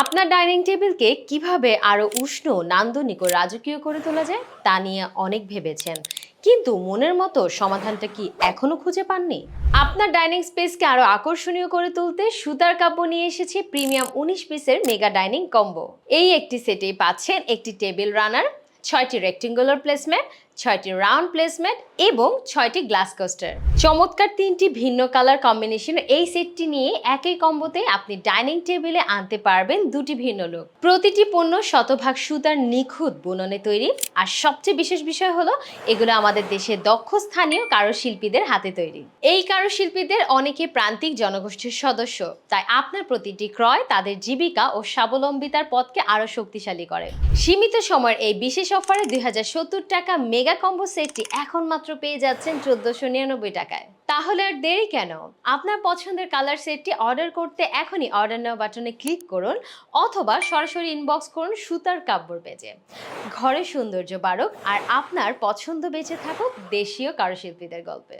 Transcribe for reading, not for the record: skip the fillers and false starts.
আপনার ডাইনিং টেবিলকে কিভাবে আরো উষ্ণ, নান্দনিক ও রাজকীয় করে তোলা যায় তা নিয়ে অনেক ভেবেছেন, কিন্তু মনের মতো সমাধানটা কি এখনো খুঁজে পাননি? আপনার ডাইনিং স্পেসকে আরো আকর্ষণীয় করে তুলতে সুতার কাব্য নিয়ে এসেছে প্রিমিয়াম 19 পিসের মেগা ডাইনিং কম্বো। এই একটি সেটেই পাচ্ছেন একটি টেবিল রানার, 6টি রেক্টেঙ্গুলার প্লেসমেন্ট, 6টি রাউন্ড প্লেসমেন্ট এবং 6টি গ্লাস কোস্টার। চমৎকার 3টি ভিন্ন কালার কম্বিনেশন এই সেটটি নিয়ে একই কম্বোতে আপনি ডাইনিং টেবিলে আনতে পারবেন দুটি ভিন্ন লুক। প্রতিটি পণ্য শতভাগ সুতার নিখুঁত বুননে তৈরি, আর সবচেয়ে বিশেষ বিষয় হলো এগুলো আমাদের দেশের দক্ষ স্থানীয় কারুশিল্পীদের হাতে তৈরি। এই কারুশিল্পীদের অনেকে প্রান্তিক জনগোষ্ঠীর সদস্য, তাই আপনার প্রতিটি ক্রয় তাদের জীবিকা ও স্বাবলম্বিতার পথকে আরো শক্তিশালী করে। সীমিত সময়ের এই বিশেষ অফারে 2070 টাকা মেগা কম্বো সেটটি এখন মাত্র পেয়ে যাচ্ছেন 1499 টাকায়। তাহলে আর দেরি কেন? আপনার পছন্দের কালার সেটটি অর্ডার করতে এখনই অর্ডার নাও বাটনে ক্লিক করুন, অথবা সরাসরি ইনবক্স করুন সুতার কাব্যর পেজে। ঘরে সৌন্দর্য বাড়ুক আর আপনার পছন্দ বেঁচে থাকুক দেশীয় কারুশিল্পীদের গল্পে।